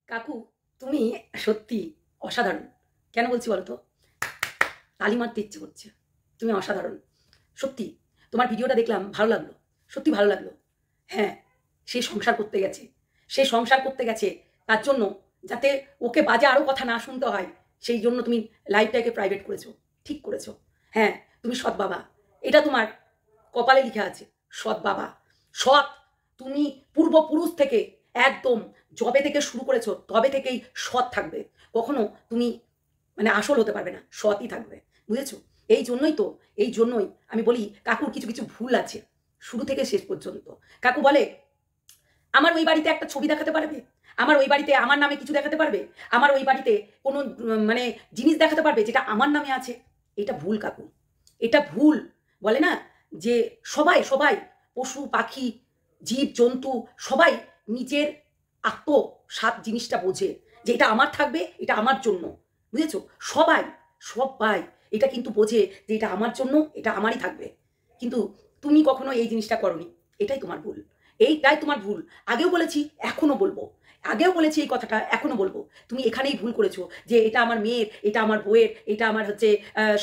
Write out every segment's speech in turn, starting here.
কাকু তুমি সত্যি অসাধারণ। কেন বলছি বলো তো? তালি মারতে ইচ্ছে করছে। তুমি অসাধারণ সত্যি। তোমার ভিডিওটা দেখলাম, ভালো লাগলো, সত্যি ভালো লাগলো। হ্যাঁ, সে সংসার করতে গেছে, সে সংসার করতে গেছে, তার জন্য যাতে ওকে বাজে আরও কথা না শুনতে হয়, সেই জন্য তুমি লাইফটাকে প্রাইভেট করেছো। ঠিক করেছো। হ্যাঁ, তুমি সৎ বাবা, এটা তোমার কপালে লিখে আছে। সৎ বাবা, সৎ। তুমি পূর্বপুরুষ থেকে একদম যবে থেকে শুরু করেছো তবে থেকেই সৎ থাকবে। কখনো তুমি মানে আসল হতে পারবে না, সৎই থাকবে। বুঝেছো? এই জন্যই তো, এই জন্যই আমি বলি কাকুর কিছু কিছু ভুল আছে শুরু থেকে শেষ পর্যন্ত। কাকু বলে আমার ওই বাড়িতে একটা ছবি দেখাতে পারবে, আমার ওই বাড়িতে আমার নামে কিছু দেখাতে পারবে, আমার ওই বাড়িতে কোনো মানে জিনিস দেখাতে পারবে যেটা আমার নামে আছে। এটা ভুল কাকু, এটা ভুল। বলে না যে সবাই সবাই পশু পাখি জীব জন্তু সবাই নিজের আত্মসাৎ জিনিসটা বোঝে যে এটা আমার থাকবে, এটা আমার জন্য। বুঝেছো? সবাই সবাই এটা কিন্তু বোঝে যে এটা আমার জন্য, এটা আমারই থাকবে। কিন্তু তুমি কখনো এই জিনিসটা করনি, এটাই তোমার ভুল। এইটাই তোমার ভুল। আগেও বলেছি, এখনো বলবো। আগেও বলেছি এই কথাটা, এখনো বলবো। তুমি এখানেই ভুল করেছো যে এটা আমার মেয়ের, এটা আমার বউয়ের, এটা আমার হচ্ছে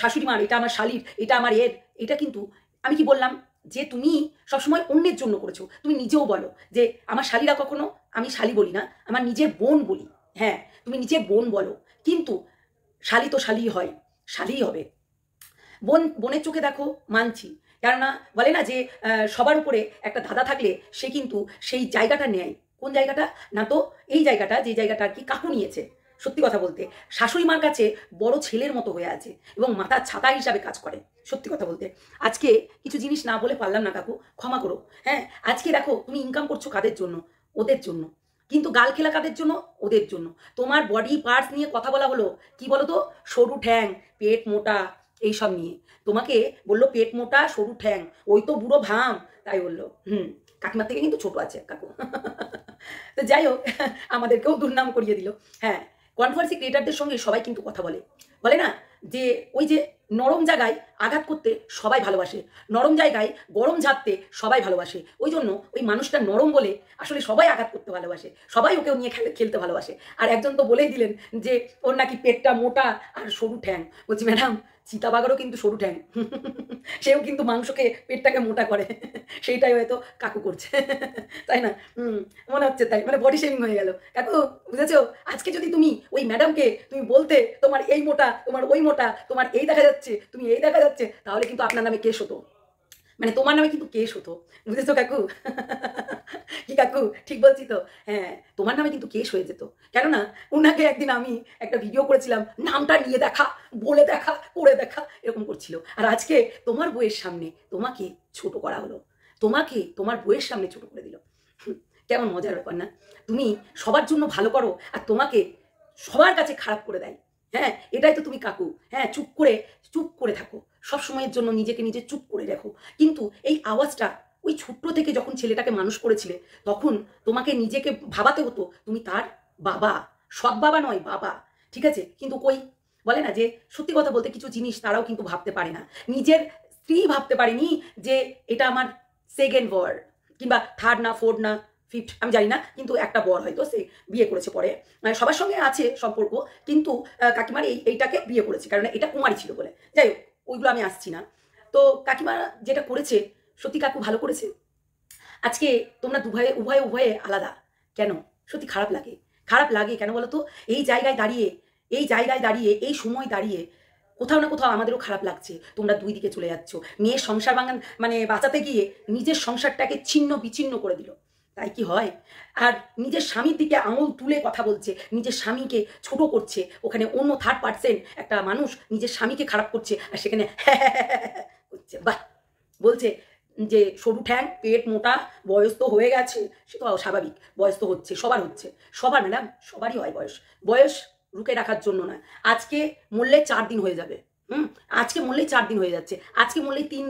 শাশুড়ি মার, এটা আমার শালির, এটা আমার এর। এটা কিন্তু আমি কি বললাম যে তুমি সবসময় অন্যের জন্য করেছো। তুমি নিজেও বলো যে আমার শালিরা কখনো, আমি শালি বলি না, আমার নিজের বোন বলি। হ্যাঁ, তুমি নিজের বোন বলো, কিন্তু শালি তো শালিই হয়, শালিই হবে। বোন বোনের চোখে দেখো, মানছি। কেননা বলে না যে সবার উপরে একটা দাদা থাকলে সে কিন্তু সেই জায়গাটা নেয়। কোন জায়গাটা? না তো এই জায়গাটা, যে জায়গাটা আর কি কাকু নিয়েছে। সত্যি কথা বলতে শাশুড়ি মার কাছে বড় ছেলের মতো হয়ে আছে এবং মাথার ছাতা হিসাবে কাজ করে। সত্যি কথা বলতে আজকে কিছু জিনিস না বলে পারলাম না কাকু, ক্ষমা করো। হ্যাঁ, আজকে দেখো তুমি ইনকাম করছো কাদের জন্য? ওদের জন্য। কিন্তু গাল খেলা কাদের জন্য? ওদের জন্য। তোমার বডি পার্টস নিয়ে কথা বলা হলো, কি বলো তো? সরু ঠ্যাং, পেট মোটা, এইসব নিয়ে। তোমাকে বললো পেট মোটা, সরু ঠ্যাং, ওই তো বুড়ো ভাম। তাই বললো। কাকিমার থেকে কিন্তু ছোট আছে কাকু। তো যাই হোক, আমাদেরকেও দুর্নাম করিয়ে দিল। হ্যাঁ, কন্ট্রোভার্সি ক্রিয়েটারদের সঙ্গে সবাই কিন্তু কথা বলে। বলে না যে ওই যে নরম জায়গায় আঘাত করতে সবাই ভালোবাসে, নরম জায়গায় গরম ঝাড়তে সবাই ভালোবাসে। ওই জন্য ওই মানুষটা নরম বলে আসলে সবাই আঘাত করতে ভালোবাসে, সবাই ওকে নিয়ে খেলতে ভালোবাসে। আর একজন তো বলেই দিলেন যে ওর নাকি পেটটা মোটা আর সরু ঠ্যাং। বলছি ম্যাডাম, চিতাবাঘেরও কিন্তু সরু ঠ্যাং। সেও কিন্তু মাংসকে পেটটাকে মোটা করে। সেইটাই হয়তো কাকু করছে। তাই না? মনে হচ্ছে তাই, মানে বডি শেমিং হয়ে গেল কাকু। বুঝেছো? আজকে যদি তুমি ওই ম্যাডামকে তুমি বলতে তোমার এই মোটা, তোমার ওই মোটা, তোমার এই দেখা যাচ্ছে, তুমি এই দেখা যাচ্ছে, তাহলে কিন্তু আপনার নামে কেস হতো। মানে তোমার নামে কিন্তু কেস হতো। বুঝেছো কাকু? কি কাকু ঠিক বলছি তো? হ্যাঁ, তোমার নামে কিন্তু কেস হয়ে যেত। কেননা উনাকে একদিন আমি একটা ভিডিও করেছিলাম, নামটা নিয়ে দেখা, বলে দেখা, করে দেখা, এরকম করছিল। আর আজকে তোমার বইয়ের সামনে তোমাকে ছোট করা হলো, তোমাকে তোমার বইয়ের সামনে ছোট করে দিল। কেমন মজার ব্যাপার না? তুমি সবার জন্য ভালো করো আর তোমাকে সবার কাছে খারাপ করে দেয়। হ্যাঁ, এটাই তো তুমি কাকু। হ্যাঁ, চুপ করে থাকো, সব সময়ের জন্য নিজেকে নিজে চুপ করে রাখো। কিন্তু এই আওয়াজটা ওই ছোট্ট থেকে যখন ছেলেটাকে মানুষ করেছিলে, তখন তোমাকে নিজেকে ভাবাতে হতো তুমি তার বাবা, সৎ বাবা নয়, বাবা। ঠিক আছে? কিন্তু কই, বলে না যে সত্যি কথা বলতে কিছু জিনিস তারাও কিন্তু ভাবতে পারে না। নিজের স্ত্রী ভাবতে পারেনি যে এটা আমার সেকেন্ড বর, কিংবা থার্ড না ফোর্থ না ফিফথ, আমি জানি না, কিন্তু একটা বর হয়তো সে বিয়ে করেছে পরে। মানে সবার সঙ্গে আছে সম্পর্ক, কিন্তু কাকিমার এইটাকে বিয়ে করেছে কারণ এটা কুমারী ছিল বলে। যাই হোক, ওইগুলো আমি আসছি না। তো কাকিমা যেটা করেছে, সত্যি কাকু ভালো করেছে। আজকে তোমরা দুভাবে উভয়ে উভয়ে আলাদা। কেন? সত্যি খারাপ লাগে। খারাপ লাগে কেন বলো তো? এই জায়গায় দাঁড়িয়ে, এই জায়গায় দাঁড়িয়ে, এই সময় দাঁড়িয়ে কোথাও না কোথাও আমাদেরও খারাপ লাগছে। তোমরা দুই দিকে চলে যাচ্ছ। মেয়ের সংসার মানে বাঁচাতে গিয়ে নিজের সংসারটাকে ছিন্ন বিচ্ছিন্ন করে দিল। তাই কি হয়? আর নিজের স্বামীর দিকে আঙুল তুলে কথা বলছে, নিজের স্বামীকে ছোট করছে। ওখানে অন্য থার্ড পার্সন একটা মানুষ নিজের স্বামীকে খারাপ করছে, আর সেখানে করছে। বাহ! বলছে যে সরু ঠ্যাং, পেট মোটা, বয়স তো হয়ে গেছে। সে তো স্বাভাবিক, বয়স তো হচ্ছে, সবার হচ্ছে। সবার ম্যাডাম, সবারই হয় বয়স। বয়স রুখে রাখার জন্য নয়। আজকে মরলে 4 দিন হয়ে যাবে। আজকে মরলেই 4 দিন হয়ে যাচ্ছে। আজকে মরলেই 3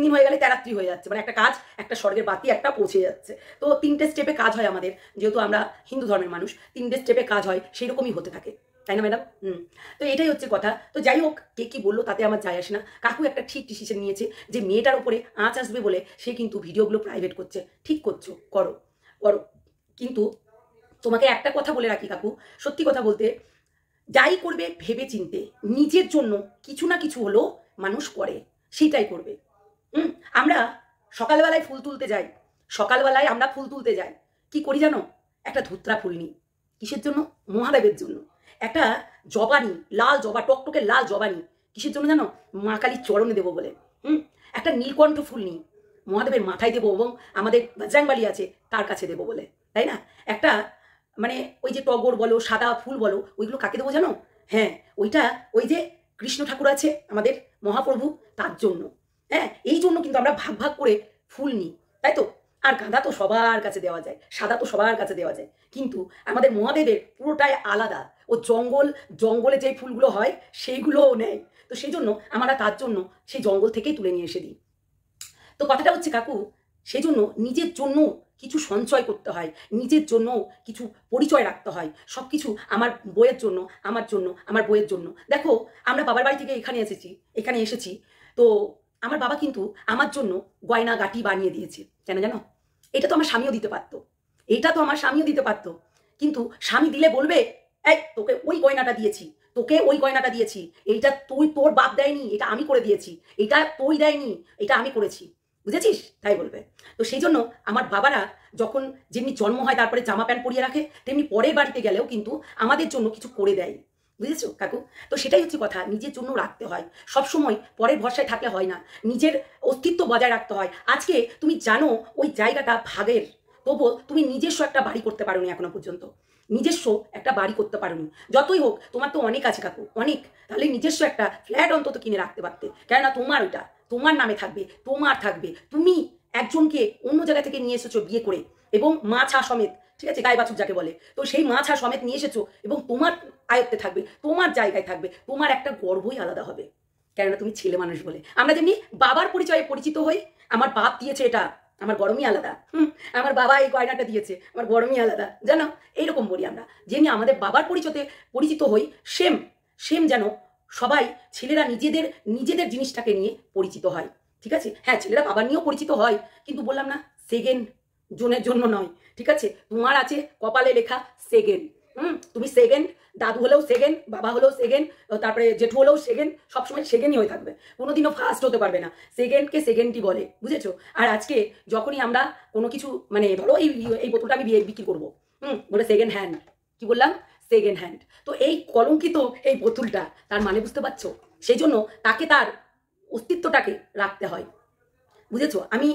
দিন হয়ে গেলে তেরাত্রি হয়ে যাচ্ছে। মানে একটা কাজ, একটা স্বর্গের বাতি একটা পৌঁছে যাচ্ছে। তো 3টে স্টেপে কাজ হয় আমাদের। যেহেতু আমরা হিন্দু ধর্মের মানুষ, 3টে স্টেপে কাজ হয়, সেরকমই হতে থাকে। তাই না ম্যাডাম? তো এটাই হচ্ছে কথা। তো যাই হোক, কে কি বললো তাতে আমার যায় আসে না। কাকু একটা ঠিক ডিসিশন নিয়েছে যে মেয়েটার উপরে আঁচ আসবে বলে সে কিন্তু ভিডিওগুলো প্রাইভেট করছে। ঠিক করছো, করো, করো। কিন্তু তোমাকে একটা কথা বলে রাখি কাকু, সত্যি কথা বলতে, যাই করবে ভেবে চিনতে, নিজের জন্য কিছু না কিছু হলো মানুষ করে, সেটাই করবে। আমরা সকালবেলায় ফুল তুলতে যাই, সকালবেলায় আমরা ফুল তুলতে যাই, কি করি জানো? একটা ধুত্রা ফুল নিই, কিসের জন্য? মহাদেবের জন্য। একটা জবানি, লাল জবা, টকটকে লাল জবানি, কিসের জন্য জানো? মা কালীর চরণে দেবো বলে। একটা নীলকণ্ঠ ফুল নিই, মহাদেবের মাথায় দেবো এবং আমাদের বজরংবলী আছে তার কাছে দেবো বলে, তাই না? একটা মানে ওই যে টগর বলো, সাদা ফুল বলো, ওইগুলো কাকে দেবো জানো? হ্যাঁ, ওইটা ওই যে কৃষ্ণ ঠাকুর আছে আমাদের মহাপ্রভু, তার জন্য। হ্যাঁ, এই জন্য কিন্তু আমরা ভাগ ভাগ করে ফুল নিই, তাই তো? আর গাঁদা তো সবার কাছে দেওয়া যায়, সাদা তো সবার কাছে দেওয়া যায়, কিন্তু আমাদের মহাদেবের পুরোটাই আলাদা। ও জঙ্গলে যে ফুলগুলো হয় সেইগুলোও নেয়, তো সেই জন্য আমরা তার জন্য সেই জঙ্গল থেকেই তুলে নিয়ে এসে দিই। তো কথাটা হচ্ছে কাকু, সেই জন্য নিজের জন্য কিছু সঞ্চয় করতে হয়, নিজের জন্য কিছু পরিচয় রাখতে হয়। সব কিছু আমার বইয়ের জন্য, আমার জন্য, আমার বইয়ের জন্য। দেখো, আমরা বাবার বাড়ি থেকে এখানে এসেছি, তো আমার বাবা কিন্তু আমার জন্য গয়না গাটি বানিয়ে দিয়েছে। কেন জানো? এটা তো আমার স্বামীও দিতে পারতো, কিন্তু স্বামী দিলে বলবে, এই তোকে ওই গয়নাটা দিয়েছি, এইটা তোর বাপ দেয়নি, এটা আমি করে দিয়েছি, এটা তুই দেয়নি, এটা আমি করেছি, বুঝেছিস? তাই বলবে। তো সেই জন্য আমার বাবারা যখন যেমনি জন্ম হয় তারপরে জামা প্যান্ট পরিয়ে রাখে, তেমনি পরের বাড়িতে গেলেও কিন্তু আমাদের জন্য কিছু করে দেয়, বুঝেছো কাকু? তো সেটাই হচ্ছে কথা, নিজের জন্য রাখতে হয়। সবসময় পরের ভরসায় থাকলে হয় না, নিজের অস্তিত্ব বজায় রাখতে হয়। আজকে তুমি জানো ওই জায়গাটা ভাগের, তবুও তুমি নিজস্ব একটা বাড়ি করতে পারোনি এখনো পর্যন্ত, নিজস্ব একটা বাড়ি করতে পারোনি। যতই হোক, তোমার তো অনেক আছে কাকু, অনেক, তাহলে নিজস্ব একটা ফ্ল্যাট অন্তত কিনে রাখতে পারতে। কেননা ওইটা তোমার নামে থাকবে, থাকবে। তুমি একজনকে অন্য জায়গা থেকে নিয়ে এসেছো বিয়ে করে, এবং মা ছা সমেত, ঠিক আছে, গায়ে বাছুর যাকে বলে, তো সেই মা ছা সমেত নিয়ে এসেছো, এবং তোমার আয়ত্তে থাকবে, তোমার জায়গায় থাকবে, তোমার একটা গর্বই আলাদা হবে। কেননা তুমি ছেলে মানুষ বলে। আমরা যেমনি বাবার পরিচয়ে পরিচিত হই, আমার বাপ দিয়েছে এটা, আমার গরমই আলাদা, আমার বাবা এই গয়নাটা দিয়েছে, আমার গরমই আলাদা, জানো? এইরকম বলি আমরা, যেমনি আমাদের বাবার পরিচয়ে পরিচিত হই, সেম সেম যেন সবাই ছেলেরা নিজেদের জিনিসটাকে নিয়ে পরিচিত হয়, ঠিক আছে? হ্যাঁ, ছেলেরা বাবার নিয়েও পরিচিত হয়, কিন্তু বললাম না, সেকেন্ড জনের জন্য নয়, ঠিক আছে? তোমার আছে কপালে লেখা সেকেন্ড। তুমি সেকেন্ড, দাদু হলেও সেকেন্ড, বাবা হলেও সেকেন্ড, তারপরে জেঠু হলেও সেকেন্ড, সবসময় সেকেন্ডই হয়ে থাকবে, কোনোদিনও ফার্স্ট হতে পারবে না। সেকেন্ডকে সেকেন্ডই বলে, বুঝেছো? আর আজকে যখনই আমরা কোনো কিছু, মানে ধরো এই বোতলটা আমি বিক্রি করবো, বলে সেকেন্ড হ্যান্ড, কি বললাম? Second hand. তো এই কলঙ্কিত এই বোতলটা, তার মানে বুঝতে পারছো? সেই জন্য তাকে তার অস্তিত্বটাকে রাখতে হয়, বুঝেছো? আমি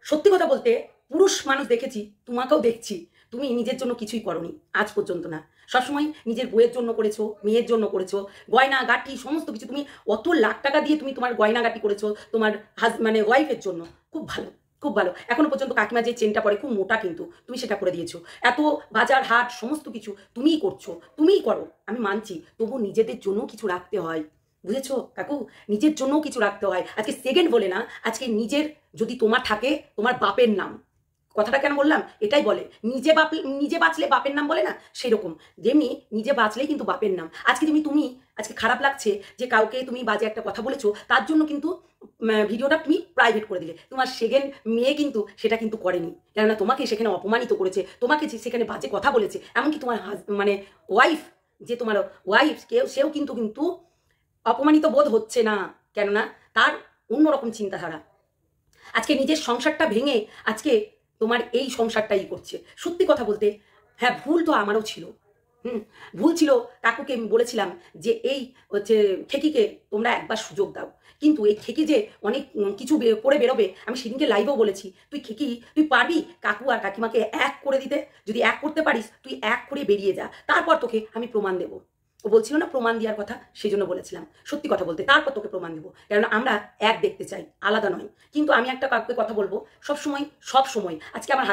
সত্যি কথা বলতে পুরুষ মানুষ দেখেছি, তোমাকেও দেখছি, তুমি নিজের জন্য কিছুই করনি আজ পর্যন্ত না। সবসময় নিজের বইয়ের জন্য করেছো, মেয়ের জন্য করেছো, গয়না গাটি সমস্ত কিছু। তুমি অত লাখ টাকা দিয়ে তুমি তোমার গয়না গাটি করেছো তোমার মানে ওয়াইফের জন্য, খুব ভালো, খুব ভালো। এখনো পর্যন্ত কাকিমা যে চেনটা পরে খুব মোটা, কিন্তু তুমি সেটা করে দিয়েছো। এত বাজার হাট সমস্ত কিছু তুমিই করছো, তুমিই করো, আমি মানছি, তবু নিজেদের জন্য কিছু রাখতে হয়, বুঝেছো কাকু? নিজের জন্যও কিছু রাখতে হয়। আজকে সেকেন্ড বলে না, আজকে নিজের যদি তোমার থাকে, তোমার বাপের নাম, কথাটা কেন বললাম? এটাই বলে, নিজে বাঁচলে বাপের নাম বলে না, সেরকম। যেমনি নিজে বাঁচলেই কিন্তু বাপের নাম। আজকে তুমি আজকে খারাপ লাগছে যে কাউকে তুমি বাজে একটা কথা বলেছো, তার জন্য কিন্তু ভিডিওটা তুমি প্রাইভেট করে দিলে। তোমার সেকেন্ড মেয়ে কিন্তু সেটা কিন্তু করেনি, কেননা তোমাকে সেখানে অপমানিত করেছে, তোমাকে যে সেখানে বাজে কথা বলেছে, এমনকি তোমার মানে ওয়াইফ, যে তোমার ওয়াইফ সেও কিন্তু অপমানিত বোধ হচ্ছে না, কেননা তার অন্যরকম চিন্তাধারা। আজকে নিজের সংসারটা ভেঙে আজকে তোমার এই সংসারটাই করছে। সত্যি কথা বলতে, হ্যাঁ, ভুল তো আমারও ছিল, ভুল ছিল। কাকুকে আমি বলেছিলাম যে এই হচ্ছে খেকিকে তোমরা একবার সুযোগ দাও, কিন্তু এই খেকি যে অনেক কিছু করে বেরোবে, আমি সেদিনকে লাইভেও বলেছি, তুই পারবি কাকু আর কাকিমাকে এক করে দিতে? যদি এক করতে পারিস, তুই এক করে বেরিয়ে যা, তারপর তোকে আমি প্রমাণ দেবো। ও বলছিল না প্রমাণ দেওয়ার কথা, সেই জন্য বলেছিলাম সত্যি কথা বলতে, তারপর তোকে প্রমাণ দেবো, কেননা আমরা এক দেখতে চাই, আলাদা নয়। কিন্তু আমি একটা কাকুকে কথা বলবো, সব সময় আজকে আমার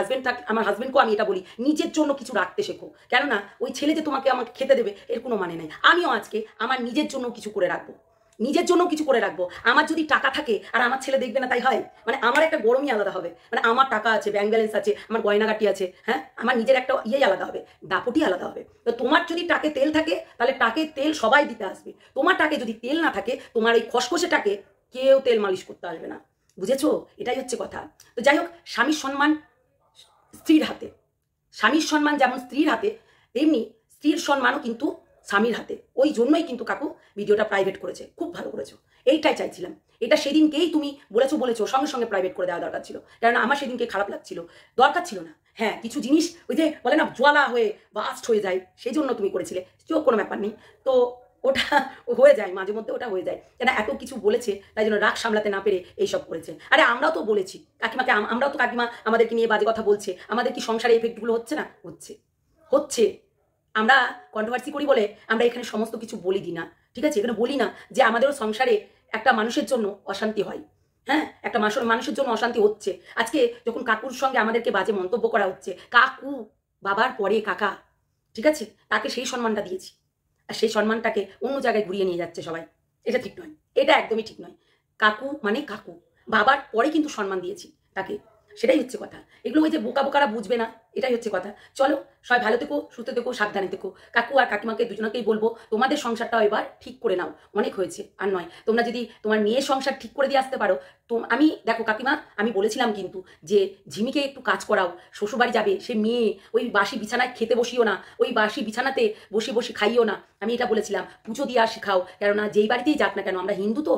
হাজবেন্ডকেও আমি এটা বলি, নিজের জন্য কিছু রাখতে শেখো, কেননা ওই ছেলে যে আমাকে খেতে দেবে এর কোনো মানে নাই। আমিও আজকে আমার নিজের জন্য কিছু করে রাখবো, আমার যদি টাকা থাকে আর আমার ছেলে দেখবে না, তাই হয়? মানে আমার একটা গরমই আলাদা হবে, মানে আমার টাকা আছে, ব্যাংক ব্যালেন্স আছে, আমার গয়নাগাটি আছে, হ্যাঁ, আমার নিজের একটা আলাদা হবে, দাপটই আলাদা হবে। তো তোমার যদি টাকে তেল থাকে, তাহলে টাকে তেল সবাই দিতে আসবে। তোমার টাকে যদি তেল না থাকে, তোমার এই খসখসেটাকে কেউ তেল মালিশ করতে আসবে না, বুঝেছো? এটাই হচ্ছে কথা। তো যাই হোক, স্বামীর সম্মান স্ত্রীর হাতে, স্বামীর সম্মান যেমন স্ত্রীর হাতে, তেমনি স্ত্রীর সম্মানও কিন্তু স্বামীর হাতে। ওই জন্যই কিন্তু কাকু ভিডিওটা প্রাইভেট করেছে। খুব ভালো করেছো, এইটাই চাইছিলাম। এটা সেদিনকেই তুমি বলেছো সঙ্গে সঙ্গে প্রাইভেট করে দেওয়া দরকার ছিল, কারণ আমার সেদিনকে খারাপ লাগছিল, দরকার ছিল না। হ্যাঁ, কিছু জিনিস ওই যে বলে না জ্বালা হয়ে বাস্ট হয়ে যায়, সেই জন্য তুমি করেছিলে, কোনো ব্যাপার নেই। তো ওটা হয়ে যায় মাঝে মধ্যে, ওটা হয়ে যায়, কেন এত কিছু বলেছে তাই জন্য রাগ সামলাতে না পেরে এইসব করেছে। আরে আমরাও তো বলেছি কাকিমাকে, আমরাও তো কাকিমা আমাদেরকে নিয়ে বাজে কথা বলছে, আমাদের কি সংসারে এফেক্টগুলো হচ্ছে না? হচ্ছে। আমরা কন্ট্রোভার্সি করি বলে আমরা এখানে সমস্ত কিছু বলি দিই না, ঠিক আছে? এখানে বলি না যে আমাদেরও সংসারে একটা মানুষের জন্য অশান্তি হয়। হ্যাঁ, একটা মানুষের জন্য অশান্তি হচ্ছে। আজকে যখন কাকুর সঙ্গে আমাদেরকে বাজে মন্তব্য করা হচ্ছে, কাকু বাবার পরে কাকা, ঠিক আছে, তাকে সেই সম্মানটা দিয়েছি, আর সেই সম্মানটাকে অন্য জায়গায় ঘুরিয়ে নিয়ে যাচ্ছে সবাই। এটা ঠিক নয়, এটা একদমই ঠিক নয়। কাকু মানে কাকু, বাবার পরে কিন্তু সম্মান দিয়েছি তাকে, সেটাই হচ্ছে কথা। এগুলো ওই যে বোকারা বুঝবে না, এটাই হচ্ছে কথা। চলো সবাই ভালো থেকো, সুস্থ থেকো, সাবধানে থেকো। কাকু আর কাকিমাকে দুজনকেই বলবো তোমাদের সংসারটাও এবার ঠিক করে নাও, অনেক হয়েছে আর নয়। তোমরা যদি তোমার মেয়ের সংসার ঠিক করে দিয়ে আসতে পারো তো আমি দেখো কাকিমা, আমি বলেছিলাম কিন্তু যে ঝিমিকে একটু কাজ করাও, শ্বশুরবাড়ি যাবে সে মেয়ে, ওই বাসি বিছানায় খেতে বসিও না, ওই বাসি বিছানাতে বসে বসে খাইও না, আমি এটা বলেছিলাম। পুজো দিয়ে আর শেখাও, কেননা যেই বাড়িতেই যাক না কেন আমরা হিন্দু তো,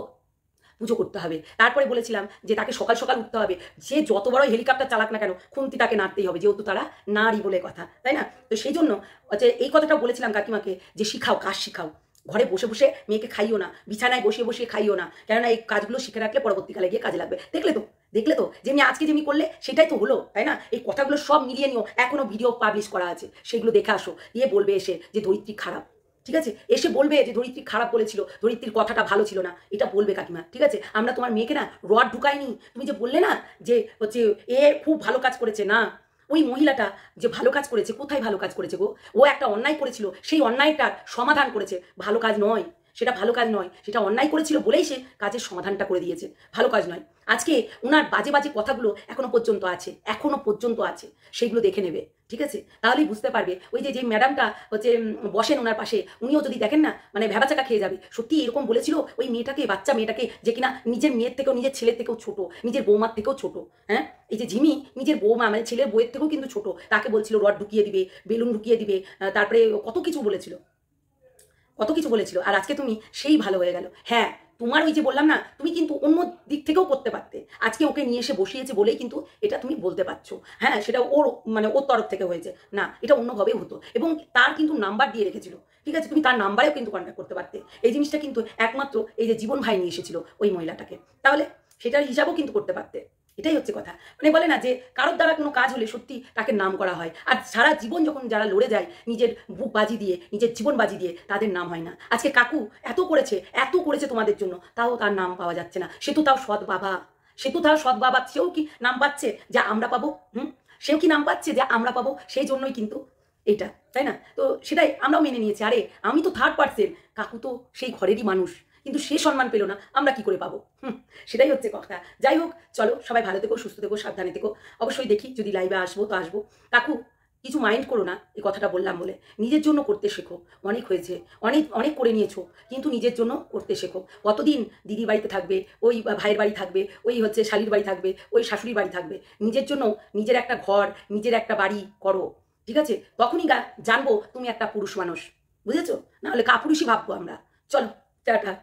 পুজো করতে হবে। তারপরে বলেছিলাম যে তাকে সকাল সকাল উঠতে হবে, যে যত বড় হেলিকপ্টার চালাক না কেন খুন্তি তাকে নাড়তেই হবে, যেহেতু তারা নারী বলে কথা, তাই না? তো সেই জন্য হচ্ছে এই কথাটা বলেছিলাম কাকিমাকে যে শিখাও, কাজ শিখাও, ঘরে বসে বসে মেয়েকে খাইও না, বিছানায় বসে বসে খাইও না, কেননা এই কাজগুলো শিখে রাখলে পরবর্তীকালে গিয়ে কাজে লাগবে। দেখলে তো যেমনি আজকে যেমনি করলে সেটাই তো হলো, তাই না? এই কথাগুলো সব মিলিয়ে নিও, এখনো ভিডিও পাবলিশ করা আছে, সেগুলো দেখে আসো, দিয়ে বলবে এসে যে ধরিত্রী খারাপ, ঠিক আছে? এসে বলবে যে ধরিত্রী খারাপ বলেছিল, ধরিত্রীর কথাটা ভালো ছিল না, এটা বলবে কাকিমা, ঠিক আছে? আমরা তোমার মেয়েকে না রড ঢুকাইনি। তুমি যে বললে না যে হচ্ছে এ খুব ভালো কাজ করেছে, না, ওই মহিলাটা যে ভালো কাজ করেছে, কোথায় ভালো কাজ করেছে গো? ও একটা অন্যায় করেছিল, সেই অন্যায়টার সমাধান করেছে, ভালো কাজ নয় সেটা, ভালো কাজ নয় সেটা, অন্যায় করেছিল বলেই সে কাজের সমাধানটা করে দিয়েছে, ভালো কাজ নয়। আজকে ওনার বাজে বাজে কথাগুলো এখনো পর্যন্ত আছে, সেগুলো দেখে নেবে, ঠিক আছে? তাহলেই বুঝতে পারবে। ওই যে ম্যাডামটা হচ্ছে বসেন ওনার পাশে, উনিও যদি দেখেন না মানে ভ্যাবাচাকা খেয়ে যাবে। সত্যি এরকম বলেছিল ওই মেয়েটাকে, বাচ্চা মেয়েটাকে, যে কিনা নিজের মেয়ের থেকেও, নিজের ছেলের থেকেও ছোট, নিজের বৌমার থেকেও ছোট। হ্যাঁ, এই যে ঝিমি নিজের বৌমা মানে ছেলের বউয়ের থেকেও কিন্তু ছোট, তাকে বলছিল রড ঢুকিয়ে দিবে, বেলুন ঢুকিয়ে দিবে, তারপরে কত কিছু বলেছিল। আর আজকে তুমি সেই ভালো হয়ে গেল। হ্যাঁ, তোমার ওই যে বললাম না, তুমি কিন্তু অন্য দিক থেকেও করতে পারতে। আজকে ওকে নিয়ে এসে বসিয়েছে বলেই কিন্তু এটা তুমি বলতে পারছো। হ্যাঁ, সেটা ওর মানে ওর তরফ থেকে হয়েছে না, এটা অন্যভাবেও হতো। এবং তার কিন্তু নাম্বার দিয়ে রেখেছিল, ঠিক আছে? তুমি তার নাম্বারেও কিন্তু কন্ট্যাক্ট করতে পারতে। এই জিনিসটা কিন্তু একমাত্র এই যে জীবন ভাই নিয়ে এসেছিল ওই মহিলাটাকে, তাহলে সেটার হিসাবও কিন্তু করতে পারতে। এটাই হচ্ছে কথা। মানে বলে না যে কারোর দ্বারা কোনো কাজ হলে সত্যি তাকে নাম করা হয়, আর সারা জীবন যখন যারা লড়ে যায় নিজের বুক বাজি দিয়ে, নিজের জীবন বাজি দিয়ে, তাদের নাম হয় না। আজকে কাকু এত করেছে তোমাদের জন্য, তাও তার নাম পাওয়া যাচ্ছে না। সে তো তাও সৎ বাবা, সেও কি নাম পাচ্ছে যা আমরা পাবো? সেও কি নাম পাচ্ছে যা আমরা পাবো? সেই জন্যই কিন্তু এটা, তাই না? তো সেটাই আমরাও মেনে নিয়েছি। আরে আমি তো থার্ড পার্সন, কাকু তো সেই ঘরেরই মানুষ, কিন্তু সে সম্মান পেল না, আমরা কি করে পাবো? সেটাই হচ্ছে কথা। যাই হোক, চলো সবাই ভালো থেকো, সুস্থ থেকো, সাবধানে থেকো। অবশ্যই দেখি যদি লাইভে আসবো তো আসবো। কাকু কিছু মাইন্ড করো না এই কথাটা বললাম বলে, নিজের জন্য করতে শেখো। অনেক হয়েছে, অনেক করে নিয়েছো, কিন্তু নিজের জন্য করতে শেখো। কতদিন দিদির বাড়িতে থাকবে, ওই ভাইয়ের বাড়ি থাকবে, ওই হচ্ছে শালির বাড়ি থাকবে, ওই শাশুড়ির বাড়ি থাকবে? নিজের জন্য নিজের একটা ঘর, নিজের একটা বাড়ি করো, ঠিক আছে? তখনই জানবো তুমি একটা পুরুষ মানুষ, বুঝেছো? নাহলে কাপুরুষই ভাববো আমরা। চলো, টাটা।